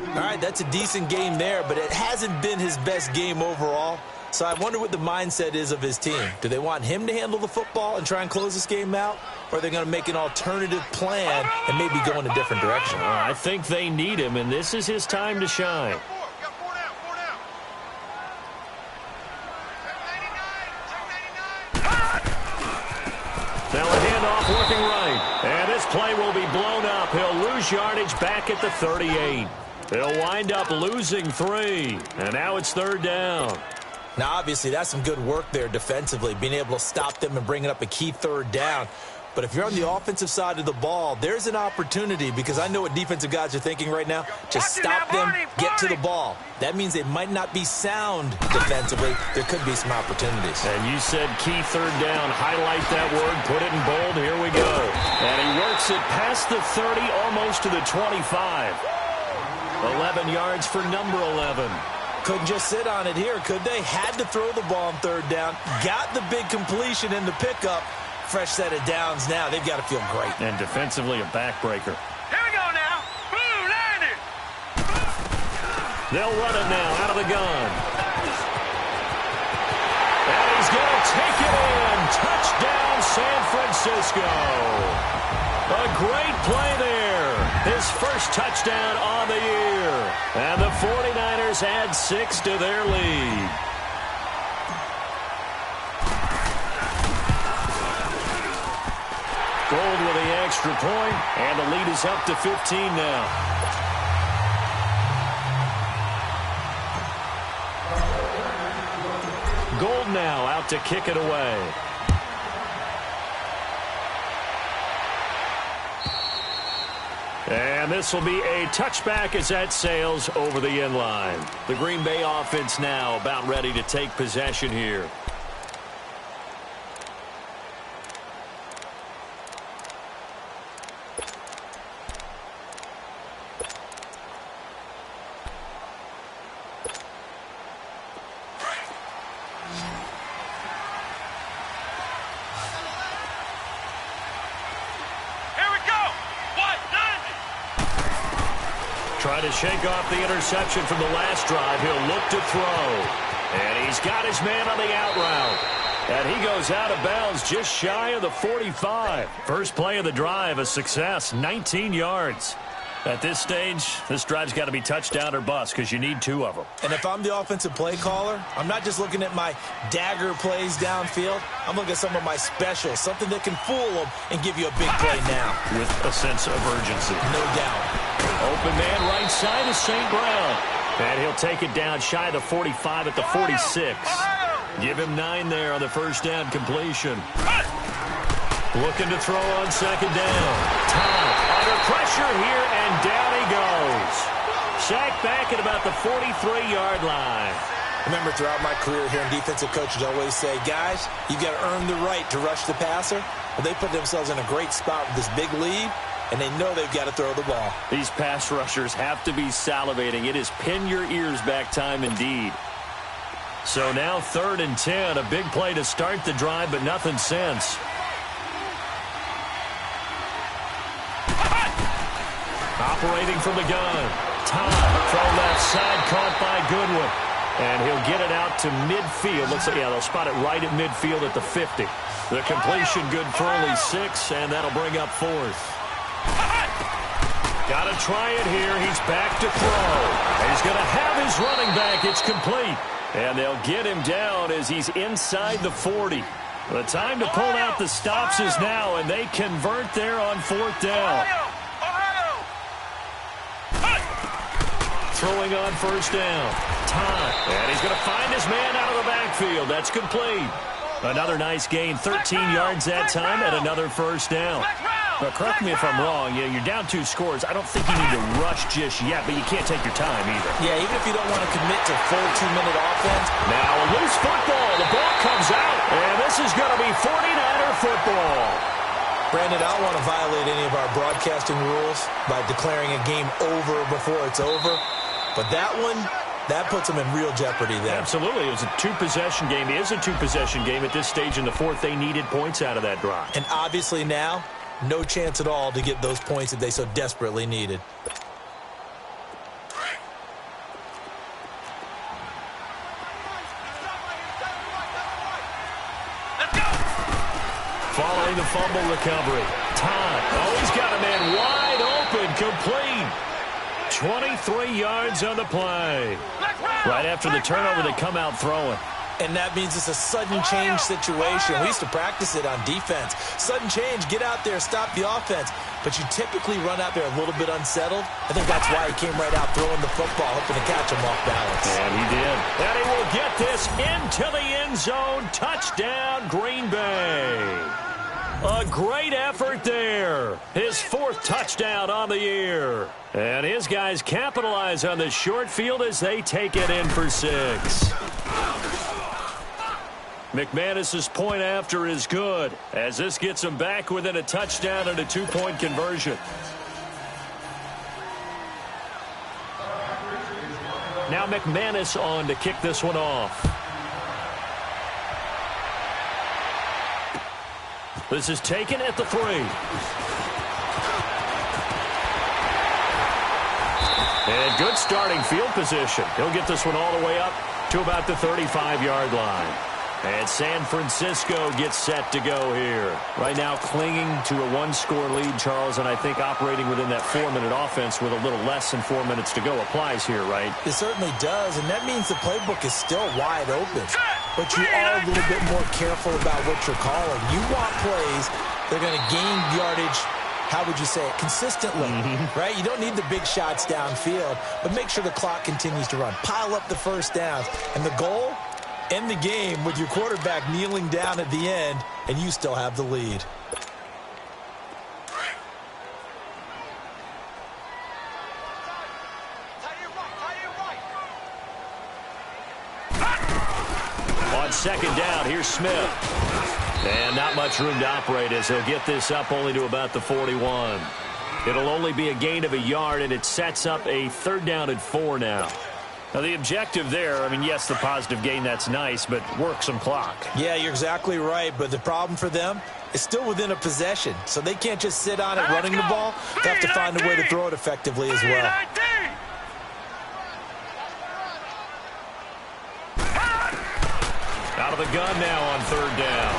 All right, that's a decent game there, but it hasn't been his best game overall. So I wonder what the mindset is of his team. Do they want him to handle the football and try and close this game out? Or are they going to make an alternative plan and maybe go in a different direction? I think they need him, and this is his time to shine. Now a handoff working right. And this play will be blown up. He'll lose yardage back at the 38. They'll wind up losing 3. And now it's 3rd down. Now, obviously, that's some good work there defensively, being able to stop them and bringing up a key 3rd down. But if you're on the offensive side of the ball, there's an opportunity, because I know what defensive guys are thinking right now. Just stop them, get to the ball. That means they might not be sound defensively. There could be some opportunities. And you said key 3rd down. Highlight that word. Put it in bold. Here we go. And he works it past the 30, almost to the 25. 11 yards for number 11. Couldn't just sit on it here, could they? Had to throw the ball on 3rd down. Got the big completion in the pickup. fresh set of downs now. They've got to feel great. And defensively, a backbreaker. Here we go now. Boom, 90. They'll run it now out of the gun. And he's going to take it in. Touchdown, San Francisco. A great play there. His first touchdown on the year. And the 49ers add 6 to their lead. Gold with the extra point, and the lead is up to 15 now. Gold now out to kick it away. And this will be a touchback as that sails over the end line. The Green Bay offense now about ready to take possession here. Try to shake off the interception from the last drive. He'll look to throw. And he's got his man on the out route. And he goes out of bounds just shy of the 45. First play of the drive, a success, 19 yards. At this stage, this drive's got to be touchdown or bust because you need 2 of them. And if I'm the offensive play caller, I'm not just looking at my dagger plays downfield. I'm looking at some of my specials, something that can fool them and give you a big play now. With a sense of urgency. No doubt. Open man right side is St. Brown. And he'll take it down shy of the 45 at the 46. Give him 9 there on the first down completion. Looking to throw on second down. Tom under pressure here, and down he goes. Sacked back at about the 43-yard line. Remember, throughout my career here in defensive coaches always say, guys, you've got to earn the right to rush the passer. Well, they put themselves in a great spot with this big lead, and they know they've got to throw the ball. These pass rushers have to be salivating. It is pin your ears back time indeed. So now 3rd and 10, a big play to start the drive, but nothing since. Operating from the gun. Todd from left side, caught by Goodwin. And he'll get it out to midfield. Looks like, yeah, they'll spot it right at midfield at the 50. The completion good for only 6, and that'll bring up 4th. Got to try it here. He's back to throw. And he's going to have his running back. It's complete. And they'll get him down as he's inside the 40. The time to pull out the stops is now, and they convert there on 4th down. Throwing on first down. Todd. And he's going to find his man out of the backfield. That's complete. Another nice gain. 13 yards that time and another first down. But correct me if I'm wrong. You're down 2 scores. I don't think you need to rush just yet, but you can't take your time either. Yeah, even if you don't want to commit to full 2-minute offense. Now a loose football. The ball comes out. And this is going to be 49er football. Brandon, I don't want to violate any of our broadcasting rules by declaring a game over before it's over. But that one, that puts them in real jeopardy there. Absolutely. It was a 2-possession game. It is a 2-possession game at this stage in the 4th. They needed points out of that drive. And obviously now, no chance at all to get those points that they so desperately needed. Following the fumble recovery. Todd. Oh, he's got a man wide open. Complete. 23 yards on the play. Right after the turnover, they come out throwing. And that means it's a sudden change situation. We used to practice it on defense. Sudden change, get out there, stop the offense. But you typically run out there a little bit unsettled. I think that's why he came right out throwing the football, hoping to catch him off balance. And he did. And he will get this into the end zone. Touchdown, Green Bay. A great effort there. His 4th touchdown on the year. And his guys capitalize on the short field as they take it in for 6. McManus's point after is good, as this gets him back within a touchdown and a 2-point conversion. Now McManus on to kick this one off. This is taken at the 3. And good starting field position. He'll get this one all the way up to about the 35-yard line. And San Francisco gets set to go here. Right now clinging to a one-score lead, Charles, and I think operating within that 4-minute offense with a little less than 4 minutes to go applies here, right? It certainly does, and that means the playbook is still wide open. But you are a little bit more careful about what you're calling. You want plays that are going to gain yardage, how would you say it, consistently, right? You don't need the big shots downfield, but make sure the clock continues to run. Pile up the first downs. And the goal? End the game with your quarterback kneeling down at the end, and you still have the lead. On second down, here's Smith. And not much room to operate as he'll get this up only to about the 41. It'll only be a gain of a yard, and it sets up a 3rd down and 4 now. Now, the objective there, I mean, yes, the positive gain, that's nice, but work some clock. Yeah, you're exactly right, but the problem for them is still within a possession, so they can't just sit on it running the ball. They have to find a way to throw it effectively as well. Out of the gun now on 3rd down.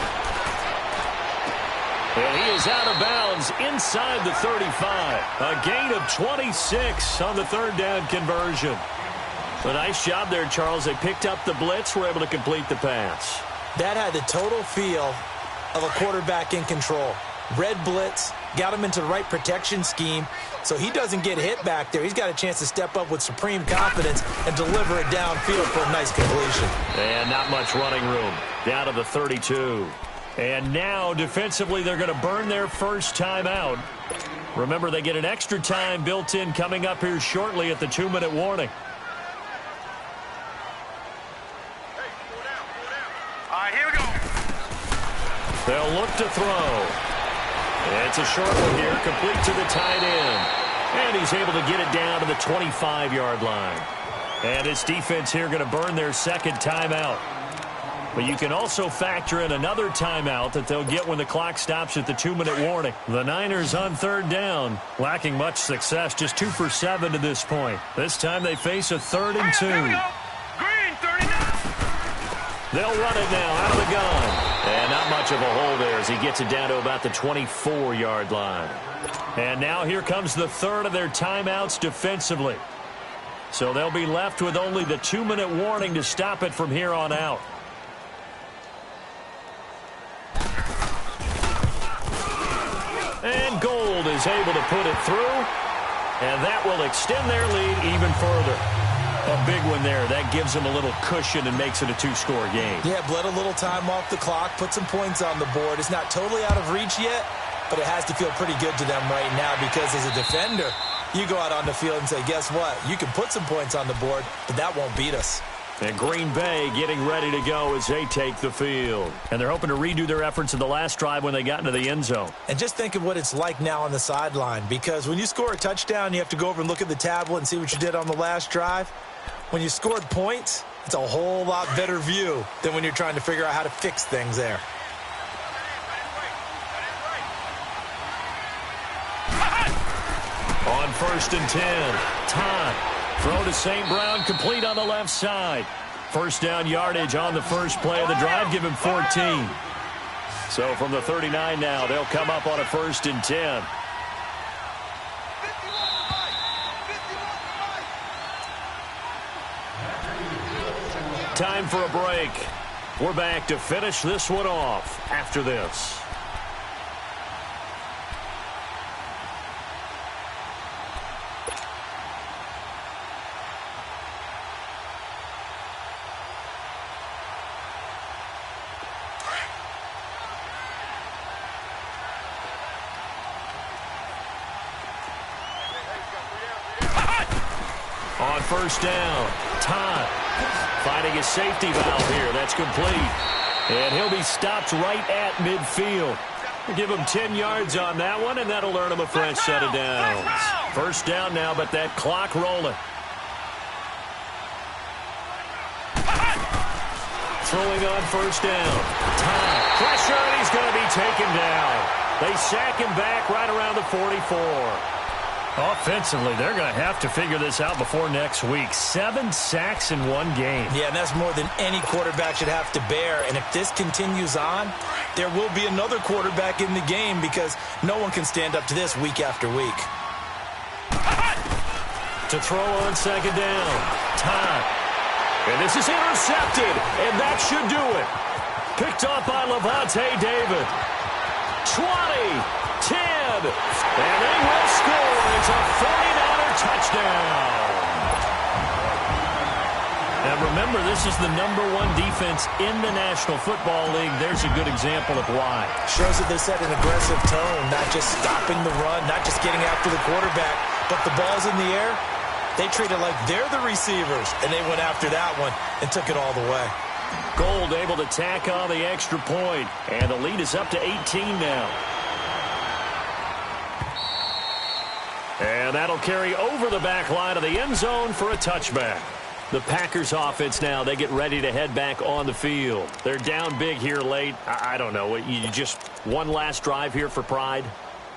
And he is out of bounds inside the 35. A gain of 26 on the 3rd down conversion. A nice job there, Charles. They picked up the blitz, were able to complete the pass. That had the total feel of a quarterback in control. Red blitz, got him into the right protection scheme, so he doesn't get hit back there. He's got a chance to step up with supreme confidence and deliver it downfield for a nice completion. And not much running room. Down to the 32. And now, defensively, they're going to burn their first timeout. Remember, they get an extra time built in coming up here shortly at the 2-minute warning. They'll look to throw. It's a short one here, complete to the tight end. And he's able to get it down to the 25-yard line. And his defense here going to burn their second timeout. But you can also factor in another timeout that they'll get when the clock stops at the 2-minute warning. The Niners on 3rd down, lacking much success, just 2 for 7 to this point. This time they face a 3rd and 2. They'll run it now out of the gun. And not much of a hole there as he gets it down to about the 24-yard line. And now here comes the 3rd of their timeouts defensively. So they'll be left with only the 2-minute warning to stop it from here on out. And Gold is able to put it through. And that will extend their lead even further. A big one there. That gives them a little cushion and makes it a 2-score game. Yeah, bled a little time off the clock, put some points on the board. It's not totally out of reach yet, but it has to feel pretty good to them right now because as a defender, you go out on the field and say, guess what? You can put some points on the board, but that won't beat us. And Green Bay getting ready to go as they take the field. And they're hoping to redo their efforts in the last drive when they got into the end zone. And just think of what it's like now on the sideline, because when you score a touchdown, you have to go over and look at the tablet and see what you did on the last drive. When you scored points, it's a whole lot better view than when you're trying to figure out how to fix things there. On 1st and 10, Todd. Throw to St. Brown, complete on the left side. First down yardage on the first play of the drive, give him 14. So from the 39 now, they'll come up on a 1st and 10. Time for a break. We're back to finish this one off after this. On 1st down, Todd finding his safety valve here. That's complete. And he'll be stopped right at midfield. We'll give him 10 yards on that one, and that'll earn him a fresh set of downs. 1st down now, but that clock rolling. Throwing on 1st down, Todd. Pressure, and he's going to be taken down. They sack him back right around the 44. Offensively, they're going to have to figure this out before next week. 7 sacks in one game. Yeah, and that's more than any quarterback should have to bear. And if this continues on, there will be another quarterback in the game because no one can stand up to this week after week. To throw on second down. Todd. And this is intercepted, and that should do it. Picked off by Levante David. 20, 10, and they will score. It's a 49er touchdown. Now remember, this is the #1 defense in the National Football League. There's a good example of why. Shows that they set an aggressive tone, not just stopping the run, not just getting after the quarterback, but the ball's in the air. They treat it like they're the receivers, and they went after that one and took it all the way. Gold able to tack on the extra point, and the lead is up to 18 now. And that'll carry over the back line of the end zone for a touchback. The Packers offense now, they get ready to head back on the field. They're down big here late. I don't know. You just one last drive here for pride?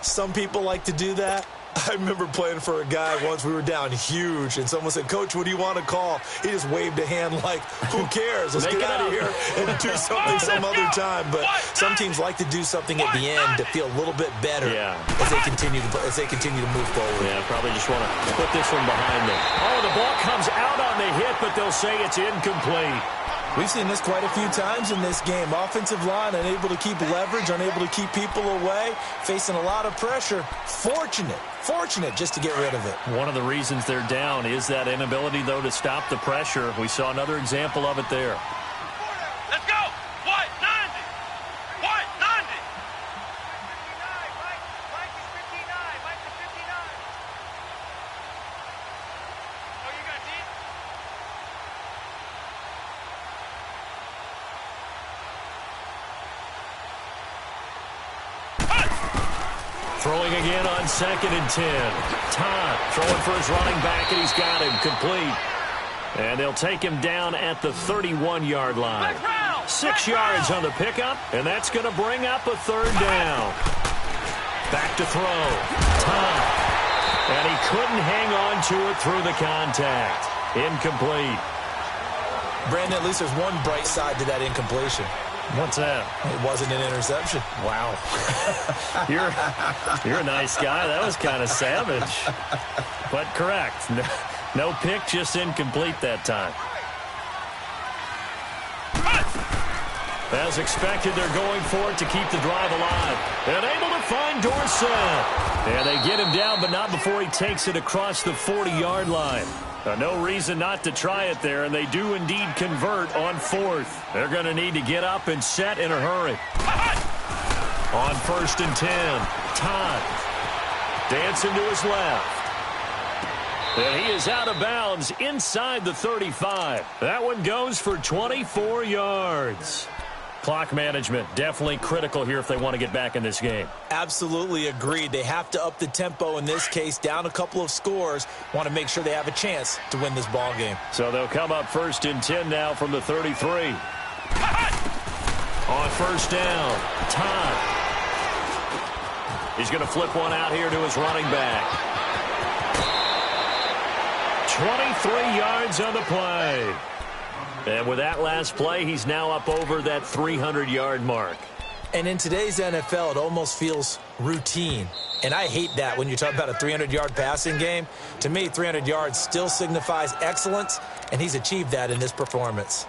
Some people like to do that. I remember playing for a guy once. We were down huge, and someone said, "Coach, what do you want to call?" He just waved a hand like, who cares? Let's get out of here and do something some other time. But some teams like to do something at the end to feel a little bit better as they continue to move forward. Yeah, probably just want to put this one behind them. Oh, the ball comes out on the hit, but they'll say it's incomplete. We've seen this quite a few times in this game. Offensive line unable to keep leverage, unable to keep people away, facing a lot of pressure. Fortunate just to get rid of it. One of the reasons they're down is that inability, though, to stop the pressure. We saw another example of it there. Let's go! What? 90! What? 90! Mike is 59. Mike is 59. Oh, you got deep? Throwing again on 2nd and 10. Todd throwing for his running back, and he's got him complete. And they'll take him down at the 31-yard line. 6 yards on the pickup, and that's going to bring up a 3rd down. Back to throw. Todd. And he couldn't hang on to it through the contact. Incomplete. Brandon, at least there's one bright side to that incompletion. What's that? It wasn't an interception. Wow. You're a nice guy. That was kind of savage. But correct. No pick, just incomplete that time. As expected, they're going for it to keep the drive alive. And able to find Dorsett. And they get him down, but not before he takes it across the 40-yard line. No reason not to try it there, and they do indeed convert on 4th. They're going to need to get up and set in a hurry. On 1st and 10, Todd dancing to his left. And he is out of bounds inside the 35. That one goes for 24 yards. Clock management definitely critical here if they want to get back in this game. Absolutely agreed. They have to up the tempo in this case, down a couple of scores. Want to make sure they have a chance to win this ball game. So they'll come up 1st and 10 now from the 33. On 1st down, Todd. He's going to flip one out here to his running back. 23 yards on the play. And with that last play, he's now up over that 300-yard mark. And in today's NFL, it almost feels routine. And I hate that when you talk about a 300-yard passing game. To me, 300 yards still signifies excellence, and he's achieved that in this performance.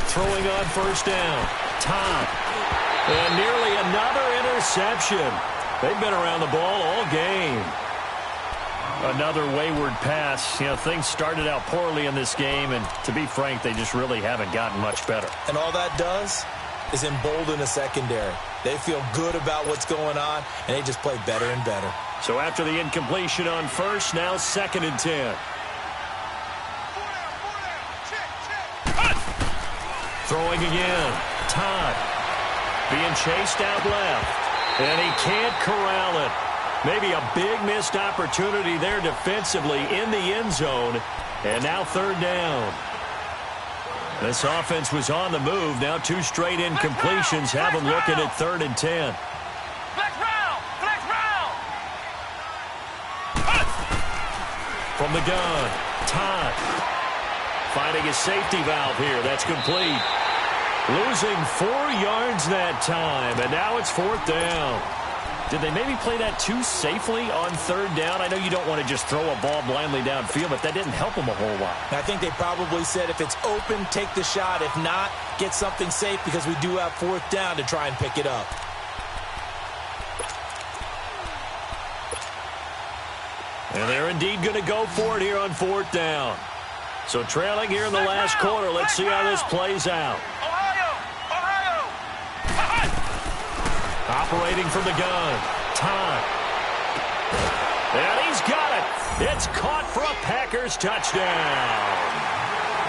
Throwing on 1st down. Todd. And nearly another interception. They've been around the ball all game. Another wayward pass. You know, things started out poorly in this game, and to be frank, they just really haven't gotten much better. And all that does is embolden a secondary. They feel good about what's going on, and they just play better and better. So after the incompletion on 1st, now 2nd and 10. Throwing again. Todd being chased out left. And he can't corral it. Maybe a big missed opportunity there defensively in the end zone. And now third down. This offense was on the move. Now 2 straight incompletions have them looking at 3rd and 10. Flex round! Flex round! From the gun, Todd. Finding a safety valve here. That's complete. Losing 4 yards that time, and now it's 4th down. Did they maybe play that too safely on 3rd down? I know you don't want to just throw a ball blindly downfield, but that didn't help them a whole lot. I think they probably said if it's open, take the shot. If not, get something safe because we do have 4th down to try and pick it up. And they're indeed going to go for it here on 4th down. So trailing here in the last quarter. Let's see how this plays out. Operating from the gun. Todd. And he's got it. It's caught for a Packers touchdown.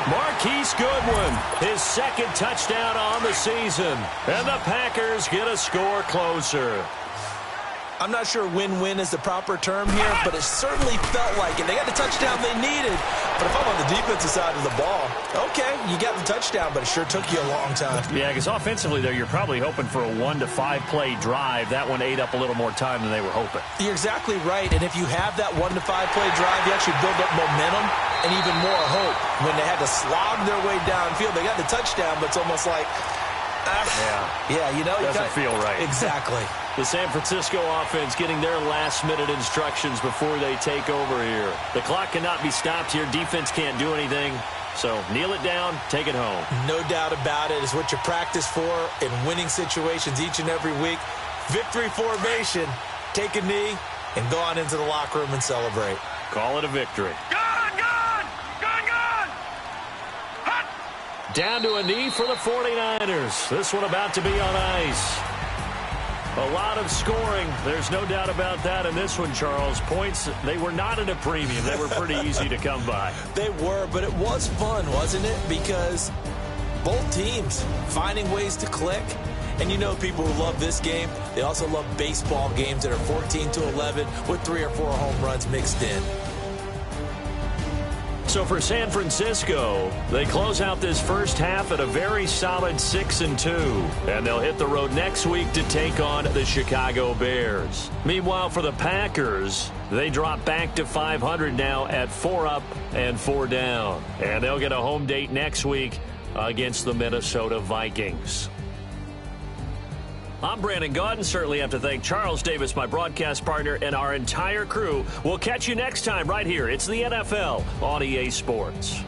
Marquise Goodwin, his 2nd touchdown on the season. And the Packers get a score closer. I'm not sure win-win is the proper term here, but it certainly felt like it. They got the touchdown they needed. But if I'm on the defensive side of the ball, okay, you got the touchdown, but it sure took you a long time. Yeah, because offensively, though, you're probably hoping for a 1 to 5 play drive. That one ate up a little more time than they were hoping. You're exactly right, and if you have that 1 to 5 play drive, you actually build up momentum and even more hope. When they had to slog their way downfield, they got the touchdown, but it's almost like, yeah, you know. Doesn't feel right. Exactly. The San Francisco offense getting their last-minute instructions before they take over here. The clock cannot be stopped here. Defense can't do anything. So kneel it down, take it home. No doubt about it. It's what you practice for in winning situations each and every week. Victory formation. Take a knee and go on into the locker room and celebrate. Call it a victory. Gun! Gun! Gun! Gun! Hot! Down to a knee for the 49ers. This one about to be on ice. A lot of scoring. There's no doubt about that in this one, Charles. Points, they were not at a premium. They were pretty easy to come by. They were, but it was fun, wasn't it? Because both teams finding ways to click. And you know people who love this game, they also love baseball games that are 14-11 with 3 or 4 home runs mixed in. So for San Francisco, they close out this first half at a very solid 6-2. And they'll hit the road next week to take on the Chicago Bears. Meanwhile, for the Packers, they drop back to 500 now at 4 up and 4 down. And they'll get a home date next week against the Minnesota Vikings. I'm Brandon Gaudin. Certainly have to thank Charles Davis, my broadcast partner, and our entire crew. We'll catch you next time right here. It's the NFL on EA Sports.